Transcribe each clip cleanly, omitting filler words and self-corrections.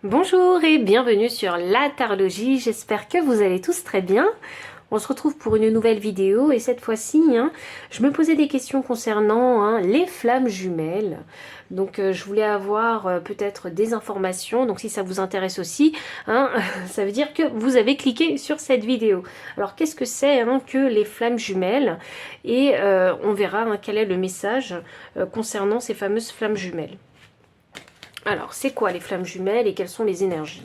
Bonjour et bienvenue sur la Tarologie, j'espère que vous allez tous très bien. On se retrouve pour une nouvelle vidéo et cette fois-ci, je me posais des questions concernant les flammes jumelles. Donc je voulais avoir peut-être des informations, donc si ça vous intéresse aussi, ça veut dire que vous avez cliqué sur cette vidéo. Alors qu'est-ce que c'est que les flammes jumelles? Et on verra quel est le message concernant ces fameuses flammes jumelles. Alors, c'est quoi les flammes jumelles et quelles sont les énergies?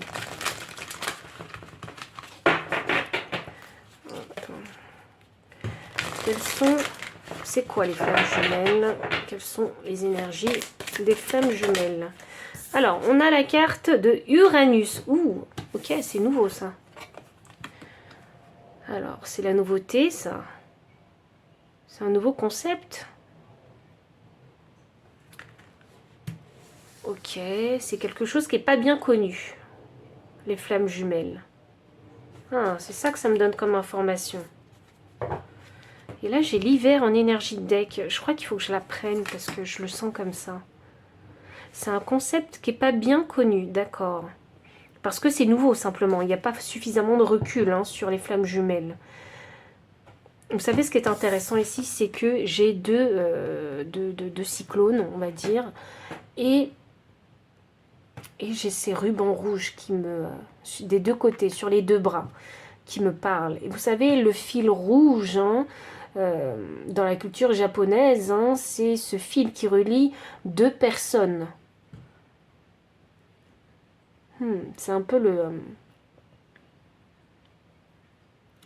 C'est quoi les flammes jumelles? Quelles sont les énergies des flammes jumelles? Alors, on a la carte de Uranus. Ouh, ok, c'est nouveau ça. Alors, c'est la nouveauté ça. C'est un nouveau concept. Ok, c'est quelque chose qui n'est pas bien connu. Les flammes jumelles. Ah, c'est ça que ça me donne comme information. Et là, j'ai l'hiver en énergie de deck. Je crois qu'il faut que je la prenne parce que je le sens comme ça. C'est un concept qui n'est pas bien connu, d'accord. Parce que c'est nouveau, simplement. Il n'y a pas suffisamment de recul sur les flammes jumelles. Vous savez, ce qui est intéressant ici, c'est que j'ai deux cyclones, on va dire. Et j'ai ces rubans rouges qui des deux côtés, sur les deux bras, qui me parlent. Et vous savez, le fil rouge, dans la culture japonaise, c'est ce fil qui relie deux personnes. C'est un peu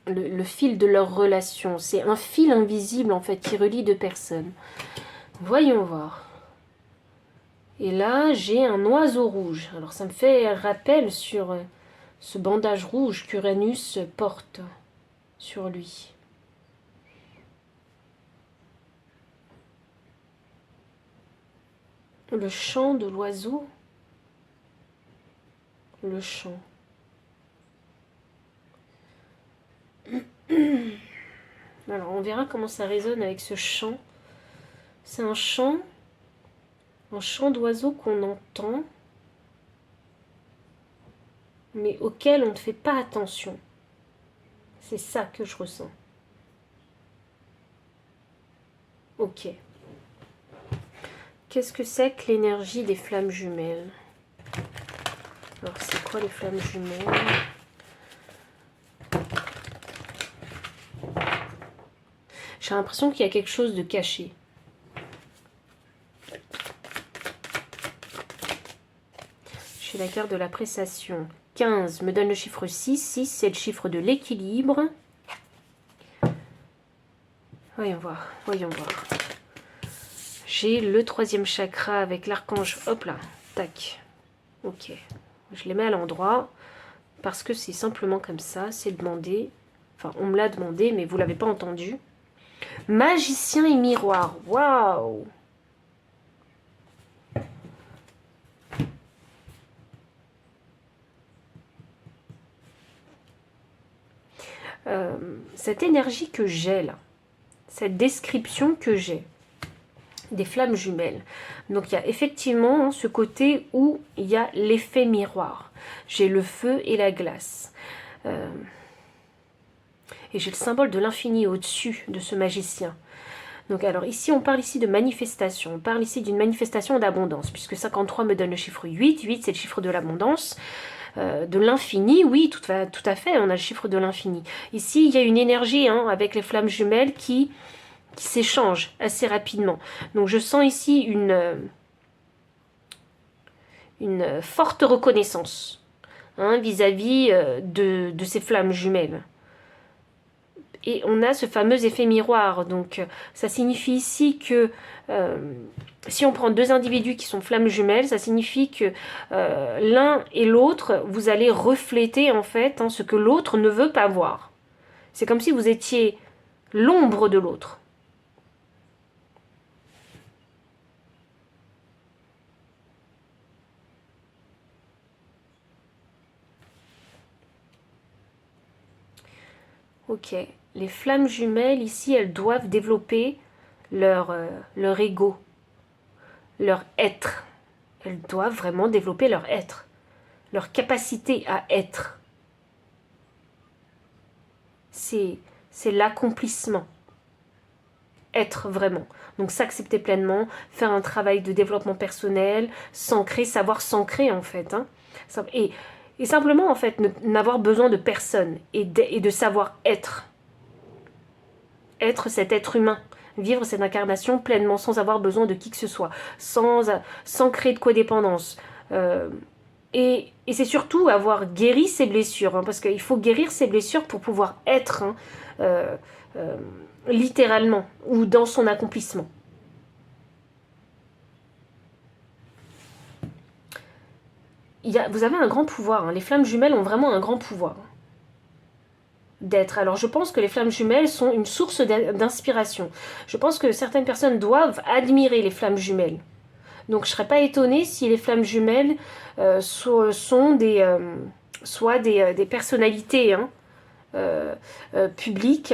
le fil de leur relation. C'est un fil invisible, en fait, qui relie deux personnes. Voyons voir. Et là, j'ai un oiseau rouge. Alors, ça me fait rappel sur ce bandage rouge qu'Uranus porte sur lui. Le chant de l'oiseau. Le chant. Alors, on verra comment ça résonne avec ce chant. C'est un chant d'oiseau qu'on entend, mais auquel on ne fait pas attention. C'est ça que je ressens. Ok. Qu'est-ce que c'est que l'énergie des flammes jumelles? Alors, c'est quoi les flammes jumelles? J'ai l'impression qu'il y a quelque chose de caché. J'ai la carte de la prestation. 15 me donne le chiffre 6. 6, c'est le chiffre de l'équilibre. Voyons voir, voyons voir. J'ai le 3e chakra avec l'archange. Hop là, tac. Ok. Je les mets à l'endroit parce que c'est simplement comme ça, c'est demandé. Enfin, on me l'a demandé, mais vous ne l'avez pas entendu. Magicien et miroir. Waouh! Cette énergie que j'ai là, cette description que j'ai des flammes jumelles. Donc il y a effectivement ce côté où il y a l'effet miroir. J'ai le feu et la glace. Et j'ai le symbole de l'infini au-dessus de ce magicien. Donc alors ici, on parle ici de manifestation. On parle ici d'une manifestation d'abondance, puisque 53 me donne le chiffre 8. 8, c'est le chiffre de l'abondance. De l'infini, oui, tout à fait, on a le chiffre de l'infini. Ici, il y a une énergie avec les flammes jumelles qui s'échange assez rapidement. Donc je sens ici une forte reconnaissance vis-à-vis de ces flammes jumelles. Et on a ce fameux effet miroir. Donc ça signifie ici que si on prend deux individus qui sont flammes jumelles, ça signifie que l'un et l'autre, vous allez refléter en fait ce que l'autre ne veut pas voir. C'est comme si vous étiez l'ombre de l'autre. Ok, les flammes jumelles ici, elles doivent développer leur ego, leur être. Elles doivent vraiment développer leur être. leur capacité à être. C'est l'accomplissement. Être vraiment. Donc s'accepter pleinement, faire un travail de développement personnel, s'ancrer, savoir s'ancrer en fait. Hein. Et simplement en fait n'avoir besoin de personne et de savoir être. Être cet être humain. Vivre cette incarnation pleinement sans avoir besoin de qui que ce soit. Sans créer de codépendance. Et c'est surtout avoir guéri ses blessures. Hein, parce qu'il faut guérir ses blessures pour pouvoir être. Hein, littéralement, ou dans son accomplissement. Vous avez un grand pouvoir, hein. Les flammes jumelles ont vraiment un grand pouvoir d'être. Alors je pense que les flammes jumelles sont une source d'inspiration. Je pense que certaines personnes doivent admirer les flammes jumelles. Donc je ne serais pas étonnée si les flammes jumelles sont soit des personnalités hein, publiques,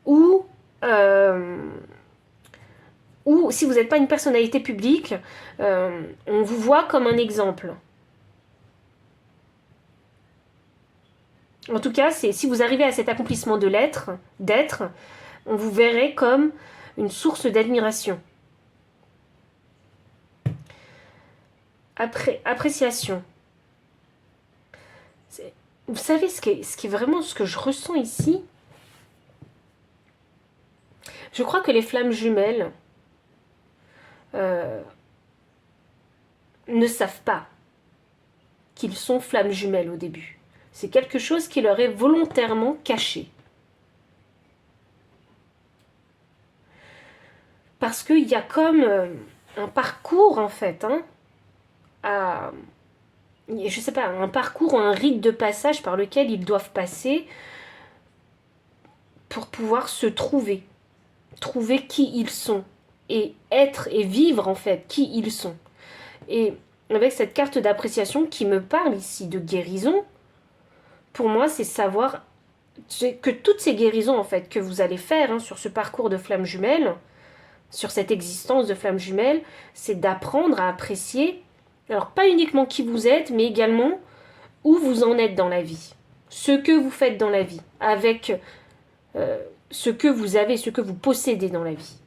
ou si vous n'êtes pas une personnalité publique, on vous voit comme un exemple. En tout cas, si vous arrivez à cet accomplissement de d'être, on vous verrait comme une source d'admiration. Appréciation. Vous savez ce qui est vraiment ce que je ressens ici? Je crois que les flammes jumelles ne savent pas qu'ils sont flammes jumelles au début. C'est quelque chose qui leur est volontairement caché. Parce qu'il y a comme un parcours en fait, hein, je sais pas, un parcours, un rite de passage par lequel ils doivent passer pour pouvoir se trouver qui ils sont, et être et vivre en fait qui ils sont. Et avec cette carte d'appréciation qui me parle ici de guérison, pour moi c'est savoir que toutes ces guérisons en fait que vous allez faire hein, sur ce parcours de flammes jumelles, sur cette existence de flammes jumelles, c'est d'apprendre à apprécier, alors pas uniquement qui vous êtes, mais également où vous en êtes dans la vie, ce que vous faites dans la vie, avec ce que vous avez, ce que vous possédez dans la vie.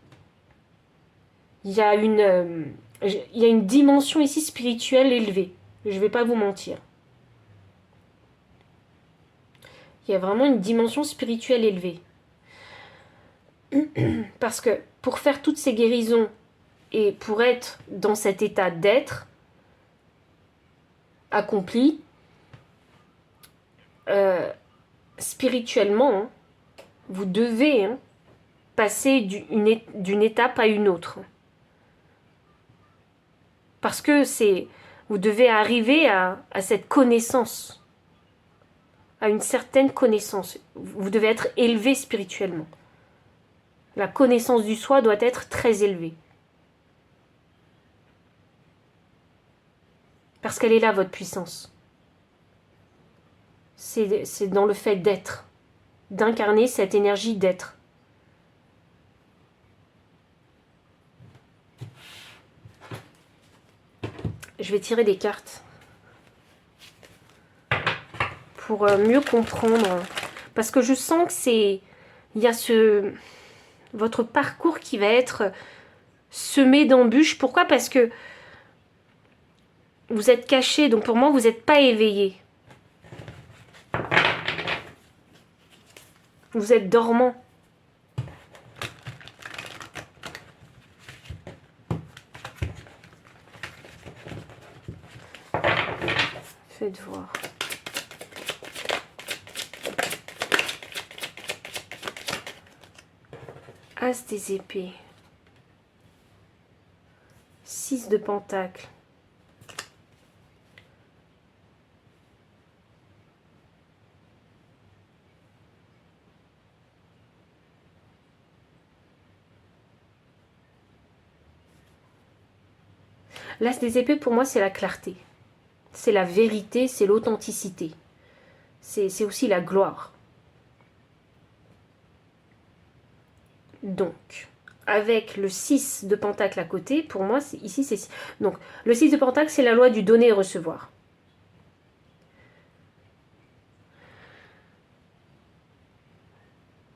Il y a une dimension ici spirituelle élevée, je ne vais pas vous mentir. Il y a vraiment une dimension spirituelle élevée. Parce que pour faire toutes ces guérisons et pour être dans cet état d'être accompli, spirituellement, hein, vous devez hein, passer d'une étape à une autre. Parce que vous devez arriver à cette connaissance, à une certaine connaissance. Vous devez être élevé spirituellement. La connaissance du soi doit être très élevée. Parce qu'elle est là, votre puissance. C'est dans le fait d'être, d'incarner cette énergie d'être. Je vais tirer des cartes pour mieux comprendre. Parce que je sens que il y a votre parcours qui va être semé d'embûches. Pourquoi? Parce que vous êtes caché, donc pour moi, vous n'êtes pas éveillé. Vous êtes dormant. Faites voir. As des épées. 6 de pentacles. L'as des épées, pour moi, c'est la clarté. C'est la vérité, c'est l'authenticité. C'est aussi la gloire. Donc, avec le 6 de pentacle à côté, pour moi, ici, c'est... Donc, le 6 de pentacle, c'est la loi du donner et recevoir.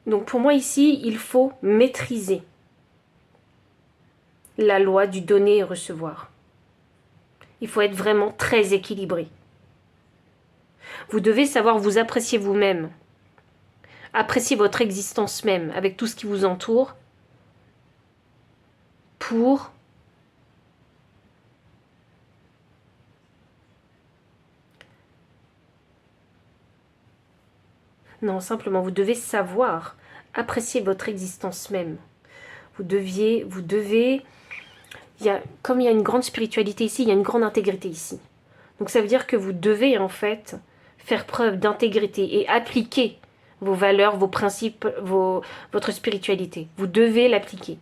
Donc pour moi ici, il faut maîtriser la loi du donner et recevoir. Il faut être vraiment très équilibré. Vous devez savoir vous apprécier vous-même, apprécier votre existence même avec tout ce qui vous entoure pour non, simplement, vous devez savoir apprécier votre existence même. Vous devez, comme il y a une grande spiritualité ici, il y a une grande intégrité ici. Donc ça veut dire que vous devez en fait faire preuve d'intégrité et appliquer vos valeurs, vos principes, votre spiritualité. Vous devez l'appliquer.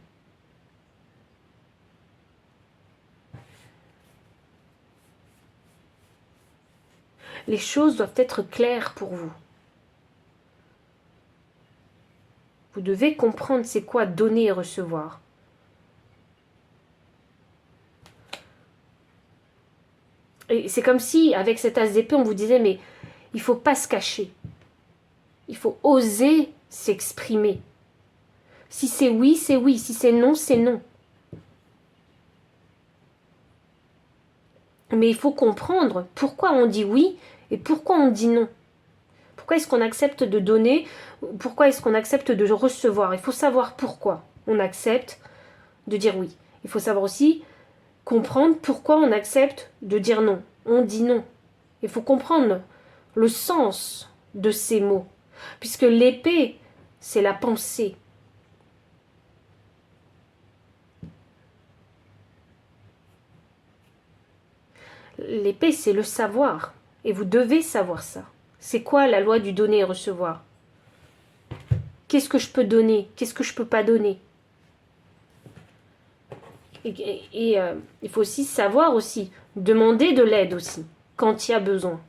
Les choses doivent être claires pour vous. Vous devez comprendre c'est quoi donner et recevoir. Et c'est comme si, avec cet as d'épée, on vous disait, mais il ne faut pas se cacher. Il faut oser s'exprimer. Si c'est oui, c'est oui. Si c'est non, c'est non. Mais il faut comprendre pourquoi on dit oui et pourquoi on dit non. Pourquoi est-ce qu'on accepte de donner? Pourquoi est-ce qu'on accepte de recevoir? Il faut savoir pourquoi on accepte de dire oui. Il faut savoir aussi comprendre pourquoi on accepte de dire non. On dit non. Il faut comprendre le sens de ces mots. Puisque l'épée, c'est la pensée. L'épée, c'est le savoir. Et vous devez savoir ça. C'est quoi la loi du donner et recevoir? Qu'est-ce que je peux donner? Qu'est-ce que je ne peux pas donner? Et il faut aussi savoir aussi, demander de l'aide aussi, quand il y a besoin.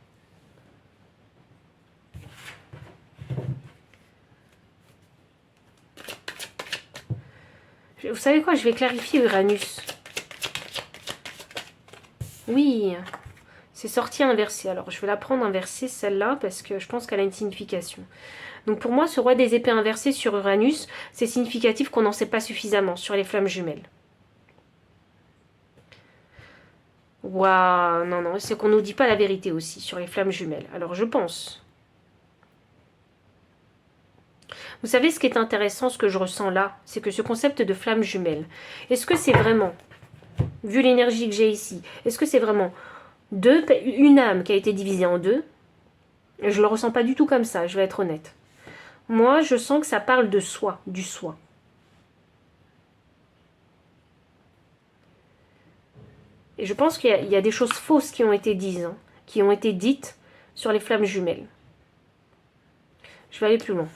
Vous savez quoi? Je vais clarifier Uranus. Oui, c'est sorti inversé. Alors, je vais la prendre inversée, celle-là, parce que je pense qu'elle a une signification. Donc, pour moi, ce roi des épées inversé sur Uranus, c'est significatif qu'on n'en sait pas suffisamment sur les flammes jumelles. Waouh, non, non, c'est qu'on ne nous dit pas la vérité aussi sur les flammes jumelles. Alors, je pense. Vous savez, ce qui est intéressant, ce que je ressens là, c'est que ce concept de flammes jumelles, est-ce que c'est vraiment, vu l'énergie que j'ai ici, est-ce que c'est vraiment une âme qui a été divisée en deux? Je le ressens pas du tout comme ça, je vais être honnête. Moi, je sens que ça parle de soi, du soi. Et je pense qu'il y a des choses fausses qui ont été dites, qui ont été dites sur les flammes jumelles. Je vais aller plus loin.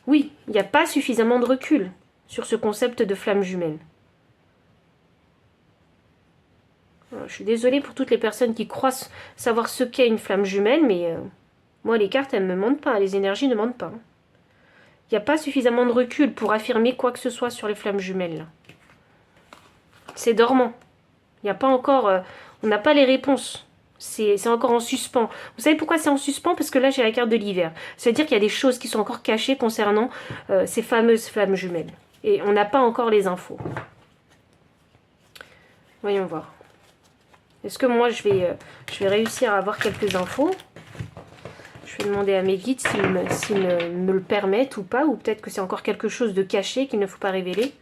Oui, il n'y a pas suffisamment de recul sur ce concept de flammes jumelles. Je suis désolée pour toutes les personnes qui croient savoir ce qu'est une flamme jumelle, mais moi, les cartes, elles ne me mentent pas, les énergies ne mentent pas. Il n'y a pas suffisamment de recul pour affirmer quoi que ce soit sur les flammes jumelles. Là. C'est dormant. Il n'y a pas encore... on n'a pas les réponses. C'est encore en suspens. Vous savez pourquoi c'est en suspens? Parce que là, j'ai la carte de l'hiver. C'est-à-dire qu'il y a des choses qui sont encore cachées concernant ces fameuses flammes jumelles. Et on n'a pas encore les infos. Voyons voir. Est-ce que moi, je vais réussir à avoir quelques infos? Je vais demander à mes guides s'ils me le permettent ou pas. Ou peut-être que c'est encore quelque chose de caché qu'il ne faut pas révéler.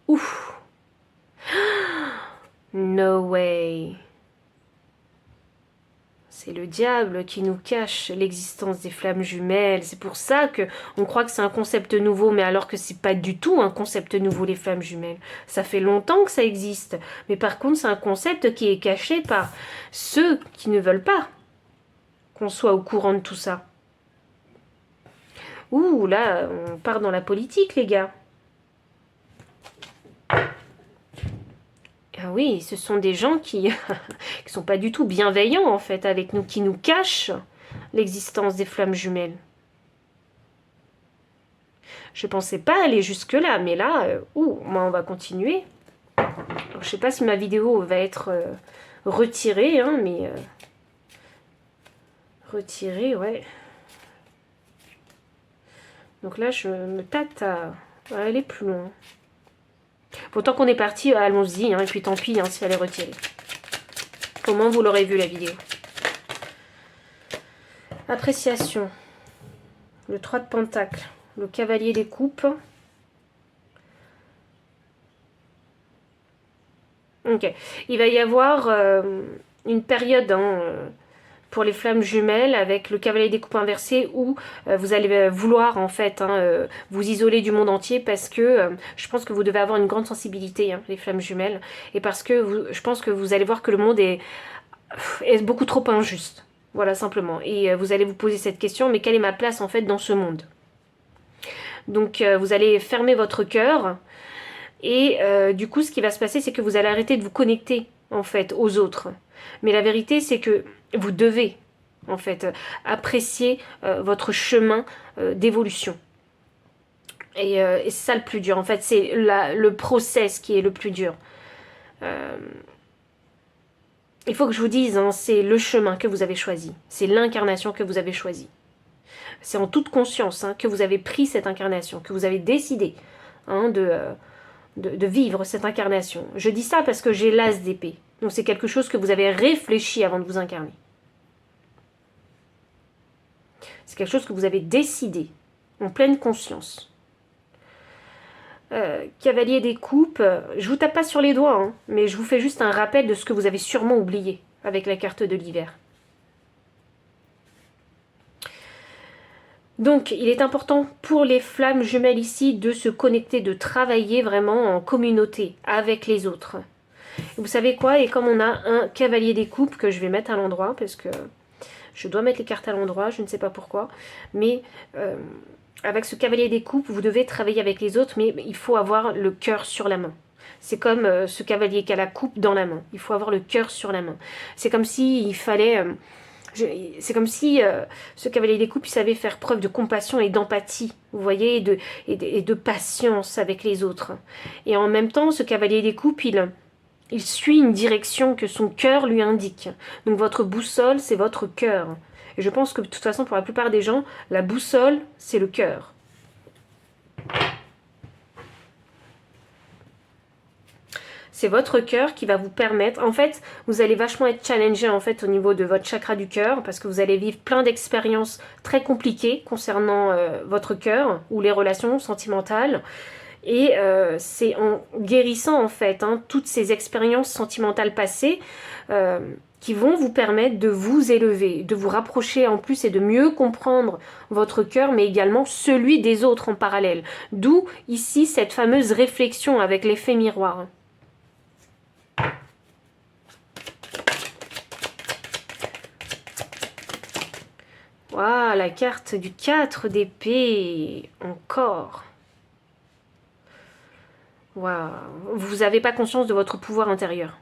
Ouf! No way! C'est le diable qui nous cache l'existence des flammes jumelles. C'est pour ça qu'on croit que c'est un concept nouveau, mais alors que c'est pas du tout un concept nouveau, les flammes jumelles. Ça fait longtemps que ça existe. Mais par contre, c'est un concept qui est caché par ceux qui ne veulent pas qu'on soit au courant de tout ça. Ouh, là, on part dans la politique, les gars. Ah oui, ce sont des gens qui qui sont pas du tout bienveillants en fait avec nous, qui nous cachent l'existence des flammes jumelles. Je pensais pas aller jusque là, mais là, moi on va continuer. Alors, je sais pas si ma vidéo va être retirée, hein, mais Retirer, ouais. Donc là, je me tâte à aller plus loin. Pourtant qu'on est parti, allons-y, hein, et puis tant pis si elle est retirée. Comment vous l'aurez vu la vidéo. Appréciation. Le 3 de Pentacle. Le cavalier des coupes. Ok. Il va y avoir une période pour les flammes jumelles avec le cavalier des coupes inversé où vous allez vouloir en fait vous isoler du monde entier parce que je pense que vous devez avoir une grande sensibilité, les flammes jumelles, et parce que je pense que vous allez voir que le monde est beaucoup trop injuste. Voilà, simplement. Et vous allez vous poser cette question, mais quelle est ma place en fait dans ce monde? Donc vous allez fermer votre cœur et du coup ce qui va se passer c'est que vous allez arrêter de vous connecter en fait aux autres. Mais la vérité c'est que vous devez en fait apprécier votre chemin d'évolution. Et c'est ça le plus dur en fait, c'est le process qui est le plus dur. Il faut que je vous dise, c'est le chemin que vous avez choisi, c'est l'incarnation que vous avez choisie. C'est en toute conscience que vous avez pris cette incarnation, que vous avez décidé de vivre cette incarnation. Je dis ça parce que j'ai l'as d'épée. Donc c'est quelque chose que vous avez réfléchi avant de vous incarner. C'est quelque chose que vous avez décidé, en pleine conscience. Cavalier des coupes, je vous tape pas sur les doigts, mais je vous fais juste un rappel de ce que vous avez sûrement oublié avec la carte de l'hiver. Donc, il est important pour les flammes jumelles ici de se connecter, de travailler vraiment en communauté avec les autres. Et vous savez quoi? Et comme on a un cavalier des coupes que je vais mettre à l'endroit, parce que je dois mettre les cartes à l'endroit, je ne sais pas pourquoi, mais avec ce cavalier des coupes, vous devez travailler avec les autres, mais il faut avoir le cœur sur la main. C'est comme ce cavalier qui a la coupe dans la main. Il faut avoir le cœur sur la main. C'est comme s'il fallait... c'est comme si ce cavalier des coupes il savait faire preuve de compassion et d'empathie, vous voyez, et de patience avec les autres. Et en même temps, ce cavalier des coupes, il suit une direction que son cœur lui indique. Donc votre boussole, c'est votre cœur. Et je pense que de toute façon, pour la plupart des gens, la boussole, c'est le cœur. C'est votre cœur qui va vous permettre... En fait, vous allez vachement être challengé en fait, au niveau de votre chakra du cœur parce que vous allez vivre plein d'expériences très compliquées concernant votre cœur ou les relations sentimentales. Et c'est en guérissant en fait toutes ces expériences sentimentales passées qui vont vous permettre de vous élever, de vous rapprocher en plus et de mieux comprendre votre cœur, mais également celui des autres en parallèle. D'où ici cette fameuse réflexion avec l'effet miroir. Waouh, la carte du 4 d'épée, encore. Waouh, vous n'avez pas conscience de votre pouvoir intérieur.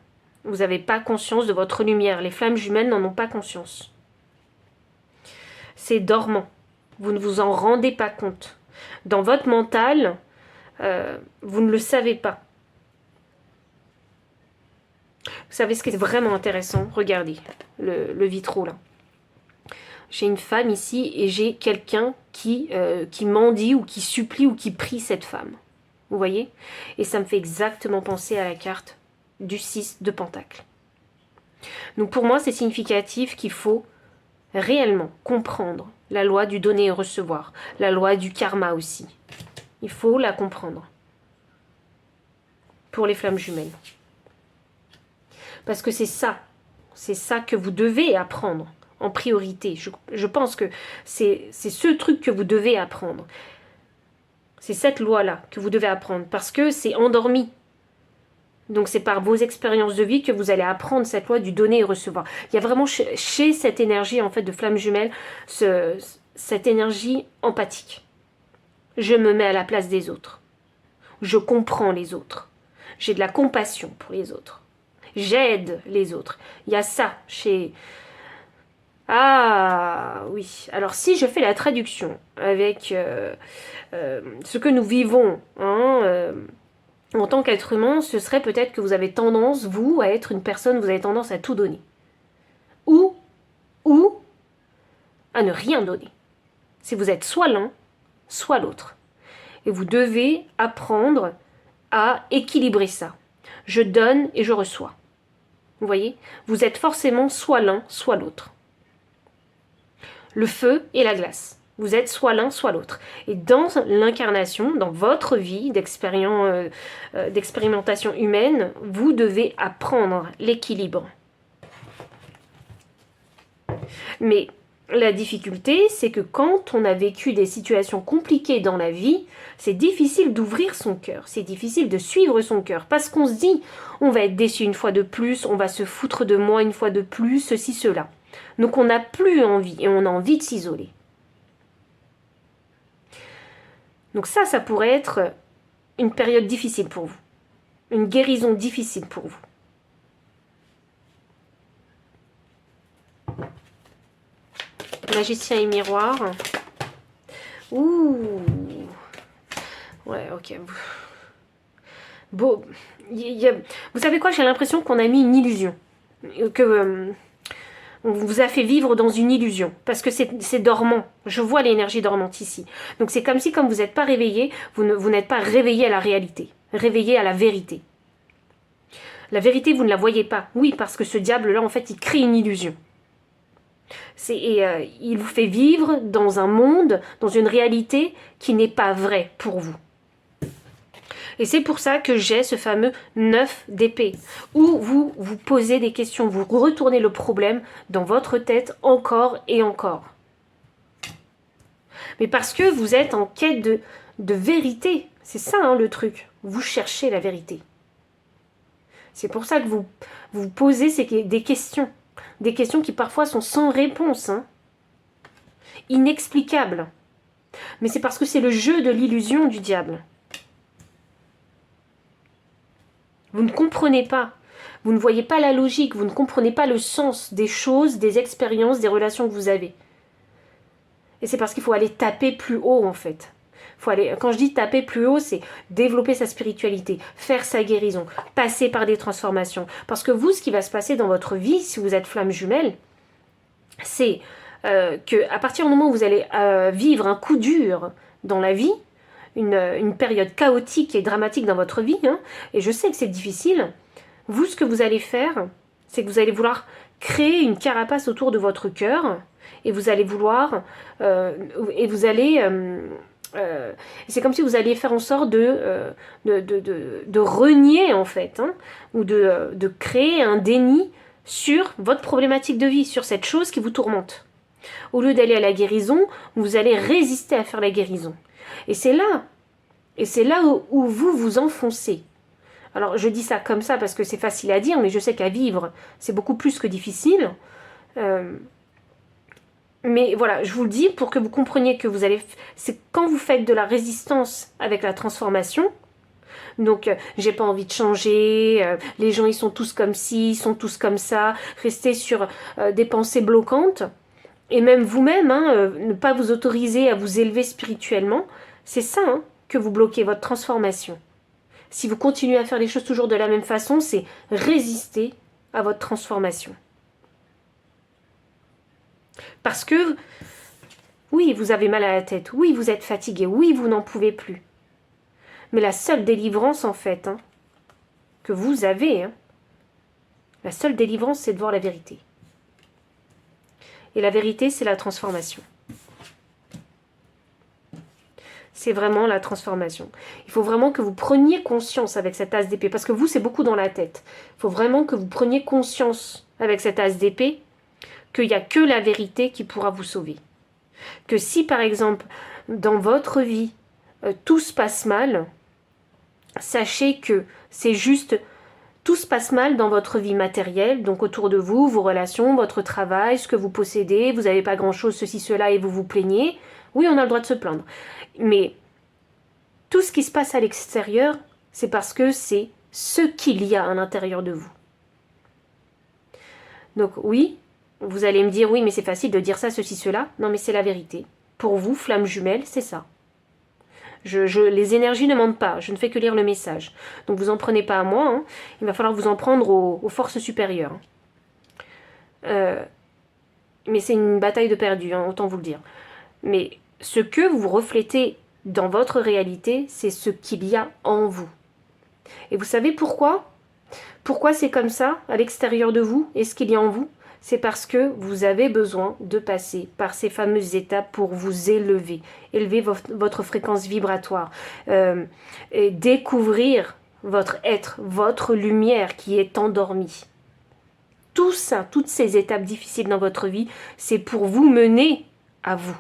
Vous n'avez pas conscience de votre lumière. Les flammes jumelles n'en ont pas conscience. C'est dormant. Vous ne vous en rendez pas compte. Dans votre mental, vous ne le savez pas. Vous savez ce qui est vraiment intéressant? Regardez le vitraux là. J'ai une femme ici et j'ai quelqu'un qui mendie ou qui supplie ou qui prie cette femme. Vous voyez? Et ça me fait exactement penser à la carte du 6 de Pentacle. Donc pour moi, c'est significatif qu'il faut réellement comprendre la loi du donner et recevoir, la loi du karma aussi. Il faut la comprendre pour les flammes jumelles. Parce que c'est ça que vous devez apprendre en priorité. Je pense que c'est ce truc que vous devez apprendre. C'est cette loi-là que vous devez apprendre parce que c'est endormi. Donc c'est par vos expériences de vie que vous allez apprendre cette loi du donner et recevoir. Il y a vraiment chez cette énergie en fait de flamme jumelle, cette énergie empathique. Je me mets à la place des autres. Je comprends les autres. J'ai de la compassion pour les autres. J'aide les autres. Il y a ça chez... Ah oui, alors si je fais la traduction avec ce que nous vivons en tant qu'être humain, ce serait peut-être que vous avez tendance, vous, à être une personne, vous avez tendance à tout donner. Ou à ne rien donner. Si vous êtes soit l'un, soit l'autre. Et vous devez apprendre à équilibrer ça. Je donne et je reçois. Vous voyez? Vous êtes forcément soit l'un, soit l'autre. Le feu et la glace. Vous êtes soit l'un, soit l'autre. Et dans l'incarnation, dans votre vie d'expérimentation humaine, vous devez apprendre l'équilibre. Mais la difficulté, c'est que quand on a vécu des situations compliquées dans la vie, c'est difficile d'ouvrir son cœur, c'est difficile de suivre son cœur, parce qu'on se dit, on va être déçu une fois de plus, on va se foutre de moi une fois de plus, ceci, cela. Donc on n'a plus envie, et on a envie de s'isoler. Donc ça pourrait être une période difficile pour vous, une guérison difficile pour vous. Magicien et miroir. Ouh. Ouais, ok. Bon, vous savez quoi, j'ai l'impression qu'on a mis une illusion. On vous a fait vivre dans une illusion. Parce que c'est dormant. Je vois l'énergie dormante ici. Donc c'est comme si, comme vous n'êtes pas réveillé, vous n'êtes pas réveillé à la réalité. Réveillé à la vérité. La vérité, vous ne la voyez pas. Oui, parce que ce diable-là, en fait, il crée une illusion. Il vous fait vivre dans un monde, dans une réalité qui n'est pas vraie pour vous. Et c'est pour ça que j'ai ce fameux 9 d'épée, où vous vous posez des questions, vous retournez le problème dans votre tête encore et encore. Mais parce que vous êtes en quête de vérité, c'est ça hein, le truc, vous cherchez la vérité. C'est pour ça que vous vous posez des questions. Des questions qui parfois sont sans réponse, hein. Inexplicables. Mais c'est parce que c'est le jeu de l'illusion du diable. Vous ne comprenez pas. Vous ne voyez pas la logique. Vous ne comprenez pas le sens des choses, des expériences, des relations que vous avez. Et c'est parce qu'il faut aller taper plus haut, en fait. Quand je dis taper plus haut, c'est développer sa spiritualité, faire sa guérison, passer par des transformations. Parce que vous, ce qui va se passer dans votre vie, si vous êtes flamme jumelle, c'est qu'à partir du moment où vous allez vivre un coup dur dans la vie, une période chaotique et dramatique dans votre vie, hein, et je sais que c'est difficile, vous, ce que vous allez faire, c'est que vous allez vouloir créer une carapace autour de votre cœur, et vous allez vouloir, c'est comme si vous alliez faire en sorte de renier en fait, hein, ou de créer un déni sur votre problématique de vie, sur cette chose qui vous tourmente. Au lieu d'aller à la guérison, vous allez résister à faire la guérison. Et c'est là où vous vous enfoncez. Alors je dis ça comme ça parce que c'est facile à dire, mais je sais qu'à vivre, c'est beaucoup plus que difficile. Mais voilà, je vous le dis pour que vous compreniez que c'est quand vous faites de la résistance avec la transformation, donc j'ai pas envie de changer, les gens ils sont tous comme ci, ils sont tous comme ça, rester sur des pensées bloquantes, et même vous-même, hein, ne pas vous autoriser à vous élever spirituellement, c'est ça hein, que vous bloquez, votre transformation. Si vous continuez à faire les choses toujours de la même façon, c'est résister à votre transformation. Parce que, oui, vous avez mal à la tête, oui, vous êtes fatigué, oui, vous n'en pouvez plus. Mais la seule délivrance, en fait, hein, que vous avez, hein, la seule délivrance, c'est de voir la vérité. Et la vérité, c'est la transformation. C'est vraiment la transformation. Il faut vraiment que vous preniez conscience avec cette as d'épée, parce que vous, c'est beaucoup dans la tête. Il faut vraiment que vous preniez conscience avec cette as d'épée qu'il n'y a que la vérité qui pourra vous sauver. Que si, par exemple, dans votre vie, tout se passe mal, sachez que c'est juste, tout se passe mal dans votre vie matérielle, donc autour de vous, vos relations, votre travail, ce que vous possédez, vous n'avez pas grand-chose, ceci, cela, et vous vous plaignez. Oui, on a le droit de se plaindre. Mais tout ce qui se passe à l'extérieur, c'est parce que c'est ce qu'il y a à l'intérieur de vous. Donc oui, vous allez me dire, oui, mais c'est facile de dire ça, ceci, cela. Non, mais c'est la vérité. Pour vous, flamme jumelle, c'est ça. Les énergies ne mentent pas, je ne fais que lire le message. Donc vous en prenez pas à moi, hein. Il va falloir vous en prendre aux forces supérieures. Mais c'est une bataille de perdu, hein, autant vous le dire. Mais ce que vous reflétez dans votre réalité, c'est ce qu'il y a en vous. Et vous savez pourquoi? Pourquoi c'est comme ça à l'extérieur de vous et ce qu'il y a en vous? C'est parce que vous avez besoin de passer par ces fameuses étapes pour vous élever, élever votre fréquence vibratoire, et découvrir votre être, votre lumière qui est endormie. Tout ça, toutes ces étapes difficiles dans votre vie, c'est pour vous mener à vous,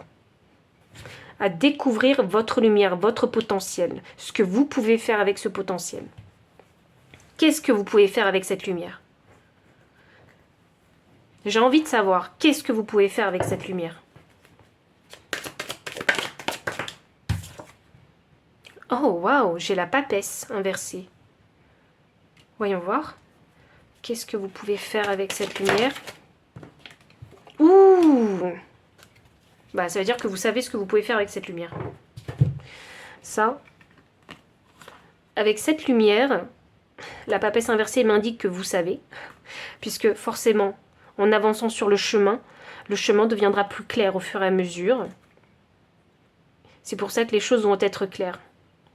à découvrir votre lumière, votre potentiel, ce que vous pouvez faire avec ce potentiel. Qu'est-ce que vous pouvez faire avec cette lumière? J'ai envie de savoir, qu'est-ce que vous pouvez faire avec cette lumière? Oh, waouh, j'ai la papesse inversée. Voyons voir. Qu'est-ce que vous pouvez faire avec cette lumière? Ouh! Bah, ça veut dire que vous savez ce que vous pouvez faire avec cette lumière. Ça, avec cette lumière, la papesse inversée m'indique que vous savez, puisque forcément, en avançant sur le chemin deviendra plus clair au fur et à mesure. C'est pour ça que les choses vont être claires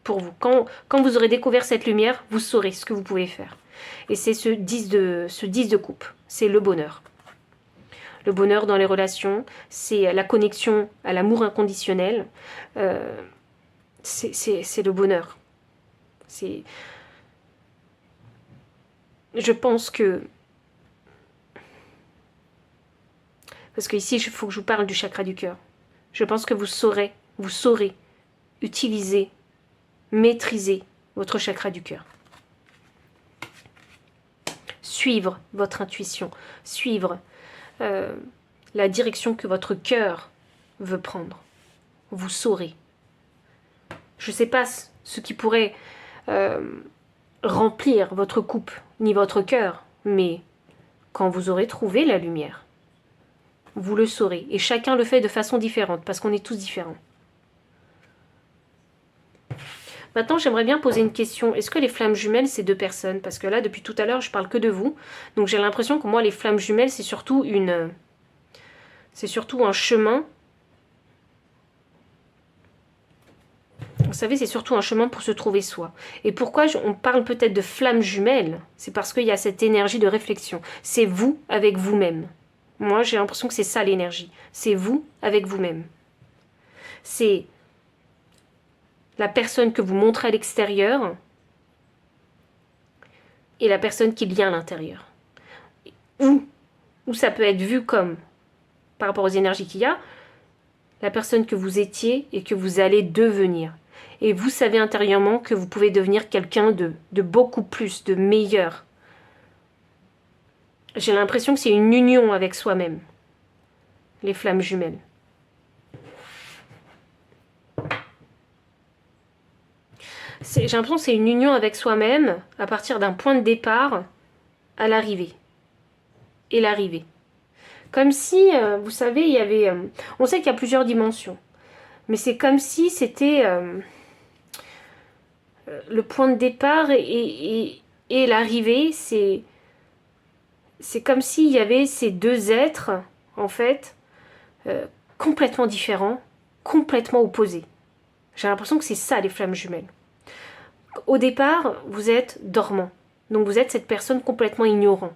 pour vous. Quand vous aurez découvert cette lumière, vous saurez ce que vous pouvez faire. Et c'est ce 10 de coupe, c'est le bonheur. Le bonheur dans les relations, c'est la connexion à l'amour inconditionnel. C'est le bonheur. Je pense que... Parce qu'ici, il faut que je vous parle du chakra du cœur. Je pense que vous saurez utiliser, maîtriser votre chakra du cœur. Suivre votre intuition, suivre la direction que votre cœur veut prendre. Vous saurez. Je ne sais pas ce qui pourrait remplir votre coupe, ni votre cœur, mais quand vous aurez trouvé la lumière, vous le saurez. Et chacun le fait de façon différente, parce qu'on est tous différents. Maintenant, j'aimerais bien poser une question. Est-ce que les flammes jumelles, c'est deux personnes? Parce que là, depuis tout à l'heure, je parle que de vous. Donc j'ai l'impression que moi, les flammes jumelles, c'est surtout un chemin. Vous savez, c'est surtout un chemin pour se trouver soi. Et pourquoi on parle peut-être de flammes jumelles? C'est parce qu'il y a cette énergie de réflexion. C'est vous avec vous-même. Moi, j'ai l'impression que c'est ça l'énergie. C'est vous avec vous-même. C'est la personne que vous montrez à l'extérieur et la personne qui est bien à l'intérieur. Ou ça peut être vu comme, par rapport aux énergies qu'il y a, la personne que vous étiez et que vous allez devenir. Et vous savez intérieurement que vous pouvez devenir quelqu'un de beaucoup plus, de meilleur. J'ai l'impression que c'est une union avec soi-même, les flammes jumelles. J'ai l'impression que c'est une union avec soi-même à partir d'un point de départ à l'arrivée. Et l'arrivée. Comme si, vous savez, il y avait... on sait qu'il y a plusieurs dimensions. Mais c'est comme si c'était le point de départ et l'arrivée. C'est comme s'il y avait ces deux êtres, en fait, complètement différents, complètement opposés. J'ai l'impression que c'est ça, les flammes jumelles. Au départ, vous êtes dormant. Donc vous êtes cette personne complètement ignorante.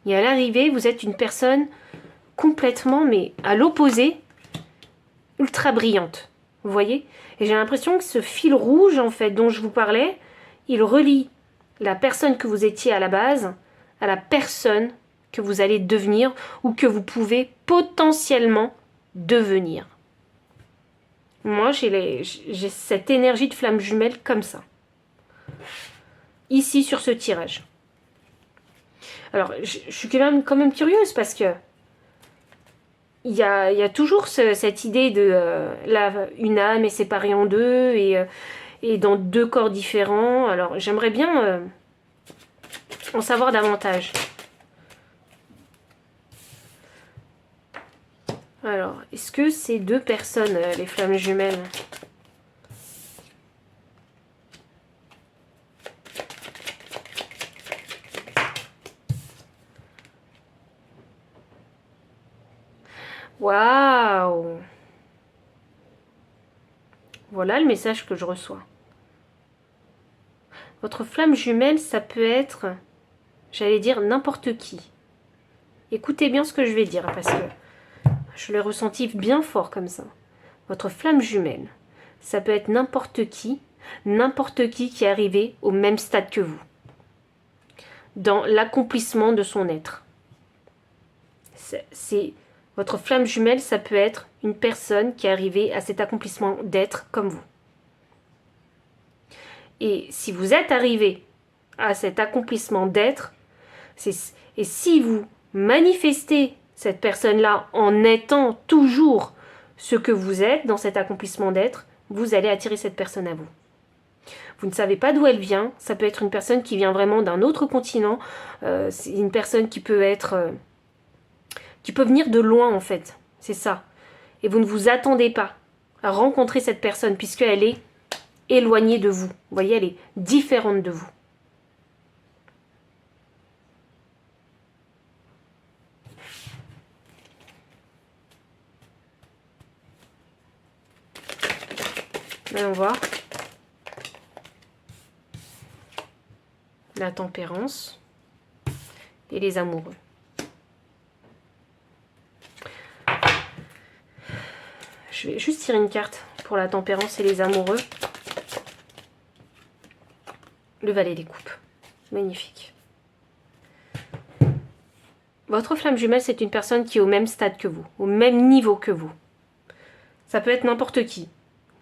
Et à l'arrivée, vous êtes une personne complètement, mais à l'opposé, ultra brillante. Vous voyez? Et j'ai l'impression que ce fil rouge, en fait, dont je vous parlais, il relie la personne que vous étiez à la base à la personne que vous allez devenir ou que vous pouvez potentiellement devenir. Moi, j'ai cette énergie de flamme jumelle comme ça. Ici, sur ce tirage. Alors, je suis quand même curieuse parce que il y a toujours cette idée de une âme est séparée en deux et dans deux corps différents. Alors, j'aimerais bien en savoir davantage. Alors, est-ce que c'est deux personnes, les flammes jumelles? Waouh! Voilà le message que je reçois. Votre flamme jumelle, ça peut être, j'allais dire, n'importe qui. Écoutez bien ce que je vais dire, parce que je l'ai ressenti bien fort comme ça. Votre flamme jumelle, ça peut être n'importe qui qui est arrivé au même stade que vous, dans l'accomplissement de son être. Votre flamme jumelle, ça peut être une personne qui est arrivée à cet accomplissement d'être comme vous. Et si vous êtes arrivé à cet accomplissement d'être, et si vous manifestez cette personne-là en étant toujours ce que vous êtes dans cet accomplissement d'être, vous allez attirer cette personne à vous. Vous ne savez pas d'où elle vient, ça peut être une personne qui vient vraiment d'un autre continent, c'est une personne qui peut être... qui peut venir de loin en fait, c'est ça. Et vous ne vous attendez pas à rencontrer cette personne puisqu'elle est éloignée de vous. Vous voyez, elle est différente de vous. Allons voir. La tempérance et les amoureux. Je vais juste tirer une carte pour la tempérance et les amoureux. Le valet des coupes. Magnifique. Votre flamme jumelle, c'est une personne qui est au même stade que vous, au même niveau que vous. Ça peut être n'importe qui,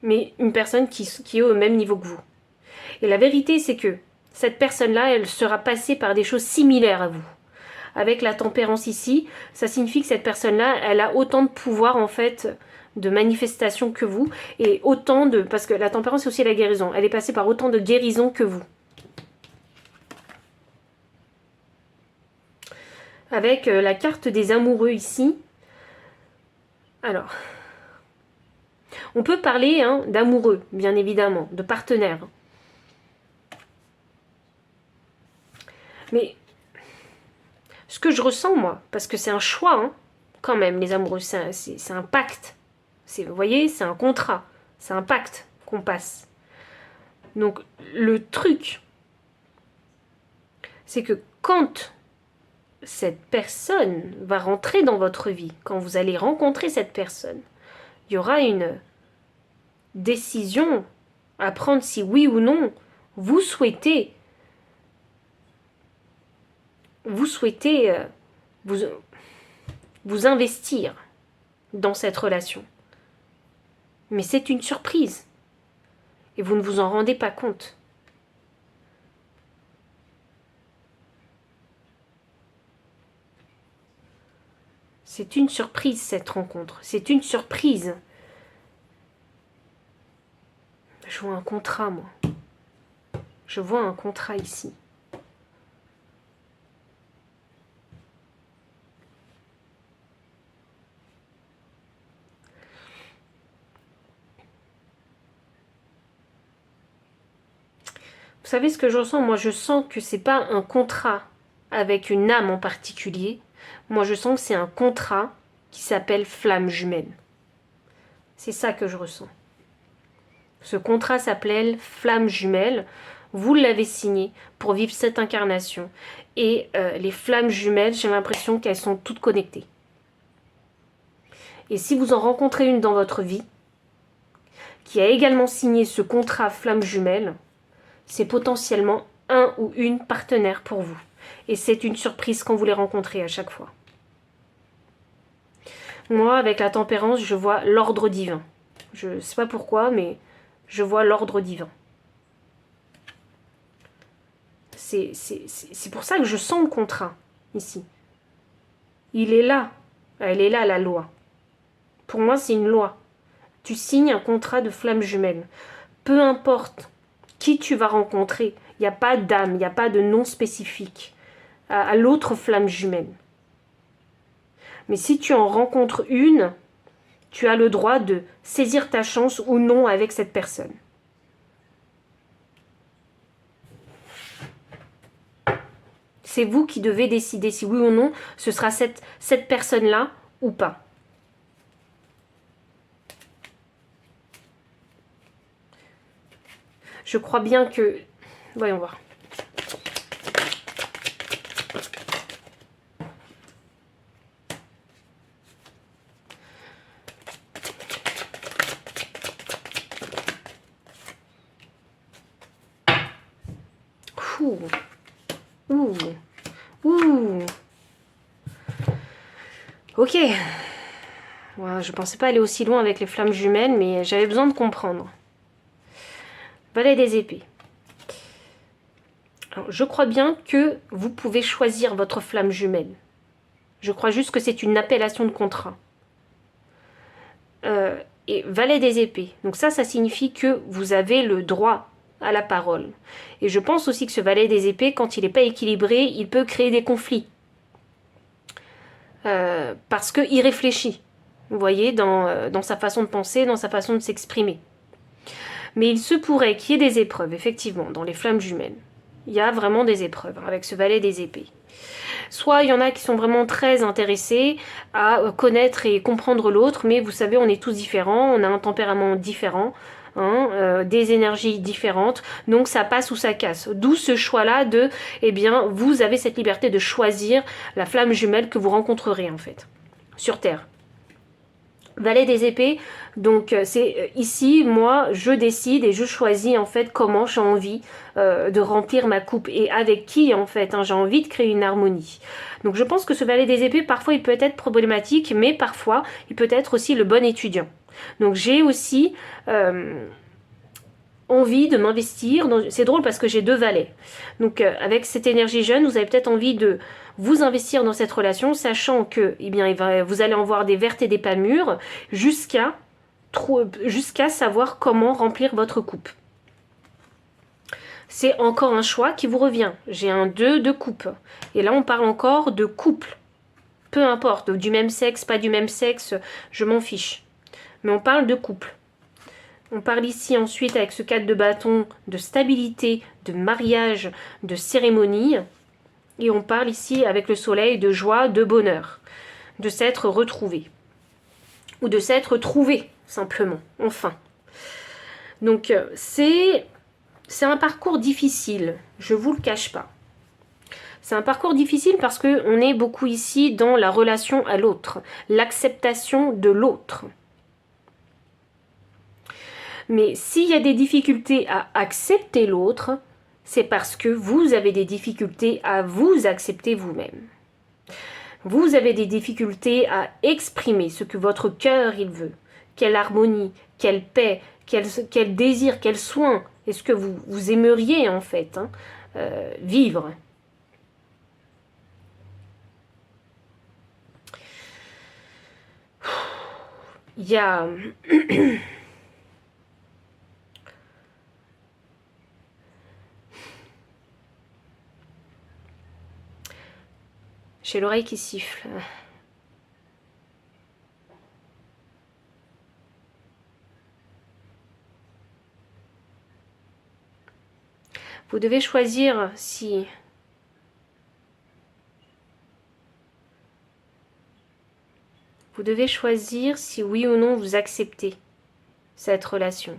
mais une personne qui est au même niveau que vous. Et la vérité, c'est que cette personne-là, elle sera passée par des choses similaires à vous. Avec la tempérance ici, ça signifie que cette personne-là, elle a autant de pouvoir, en fait, de manifestation que vous, et autant de... Parce que la tempérance, c'est aussi la guérison. Elle est passée par autant de guérison que vous. Avec la carte des amoureux ici. Alors, on peut parler d'amoureux, bien évidemment, de partenaires. Mais ce que je ressens, moi, parce que c'est un choix, quand même, les amoureux, c'est un pacte. Vous voyez, c'est un contrat, c'est un pacte qu'on passe. Donc, le truc, c'est que quand cette personne va rentrer dans votre vie, quand vous allez rencontrer cette personne, il y aura une décision à prendre si oui ou non vous souhaitez vous investir dans cette relation. Mais c'est une surprise. Et vous ne vous en rendez pas compte. C'est une surprise, cette rencontre. C'est une surprise. Je vois un contrat, moi. Je vois un contrat ici. Vous savez ce que je ressens? Moi, je sens que c'est pas un contrat avec une âme en particulier. Moi, je sens que c'est un contrat qui s'appelle flamme jumelle. C'est ça que je ressens. Ce contrat s'appelle flamme jumelle. Vous l'avez signé pour vivre cette incarnation. Et les flammes jumelles, j'ai l'impression qu'elles sont toutes connectées. Et si vous en rencontrez une dans votre vie, qui a également signé ce contrat flamme jumelle, c'est potentiellement un ou une partenaire pour vous. Et c'est une surprise quand vous les rencontrez à chaque fois. Moi, avec la tempérance, je vois l'ordre divin. Je ne sais pas pourquoi, mais je vois l'ordre divin. C'est pour ça que je sens le contrat, ici. Il est là. Elle est là, la loi. Pour moi, c'est une loi. Tu signes un contrat de flamme jumelle. Peu importe qui tu vas rencontrer, il n'y a pas d'âme, il n'y a pas de nom spécifique à l'autre flamme jumelle. Mais si tu en rencontres une, tu as le droit de saisir ta chance ou non avec cette personne. C'est vous qui devez décider si oui ou non ce sera cette personne-là ou pas. Je crois bien que... Voyons voir. Ouh. Ouh. Ouh. Ok. Ouais, je pensais pas aller aussi loin avec les flammes jumelles, mais j'avais besoin de comprendre. Valet des épées. Alors, je crois bien que vous pouvez choisir votre flamme jumelle. Je crois juste que c'est une appellation de contrat. Et valet des épées. Donc ça signifie que vous avez le droit à la parole. Et je pense aussi que ce valet des épées, quand il n'est pas équilibré, il peut créer des conflits. Parce qu'il réfléchit, vous voyez, dans sa façon de penser, dans sa façon de s'exprimer. Mais il se pourrait qu'il y ait des épreuves, effectivement, dans les flammes jumelles. Il y a vraiment des épreuves avec ce valet des épées. Soit il y en a qui sont vraiment très intéressés à connaître et comprendre l'autre, mais vous savez, on est tous différents, on a un tempérament différent, des énergies différentes, donc ça passe ou ça casse. D'où ce choix-là de, eh bien, vous avez cette liberté de choisir la flamme jumelle que vous rencontrerez en fait, sur Terre. Valet des épées, donc c'est ici, moi, je décide et je choisis en fait comment j'ai envie de remplir ma coupe et avec qui en fait, j'ai envie de créer une harmonie. Donc je pense que ce valet des épées, parfois il peut être problématique, mais parfois il peut être aussi le bon étudiant. Donc j'ai aussi envie de m'investir. C'est drôle parce que j'ai 2 valets. Donc avec cette énergie jeune, vous avez peut-être envie de vous investir dans cette relation, sachant que eh bien, vous allez en voir des vertes et des pas mûres, jusqu'à savoir comment remplir votre coupe. C'est encore un choix qui vous revient. J'ai un 2 de coupe. Et là, on parle encore de couple. Peu importe, du même sexe, pas du même sexe, je m'en fiche. Mais on parle de couple. On parle ici ensuite avec ce 4 de bâton de stabilité, de mariage, de cérémonie. Et on parle ici avec le soleil de joie, de bonheur, de s'être retrouvé. Ou de s'être trouvé, simplement, enfin. Donc c'est un parcours difficile, je vous le cache pas. C'est un parcours difficile parce qu'on est beaucoup ici dans la relation à l'autre, l'acceptation de l'autre. Mais s'il y a des difficultés à accepter l'autre, c'est parce que vous avez des difficultés à vous accepter vous-même. Vous avez des difficultés à exprimer ce que votre cœur il veut. Quelle harmonie, quelle paix, quel désir, quel soin est-ce que vous aimeriez en fait vivre. Il y a... J'ai l'oreille qui siffle. Vous devez choisir si... Vous devez choisir si oui ou non vous acceptez cette relation.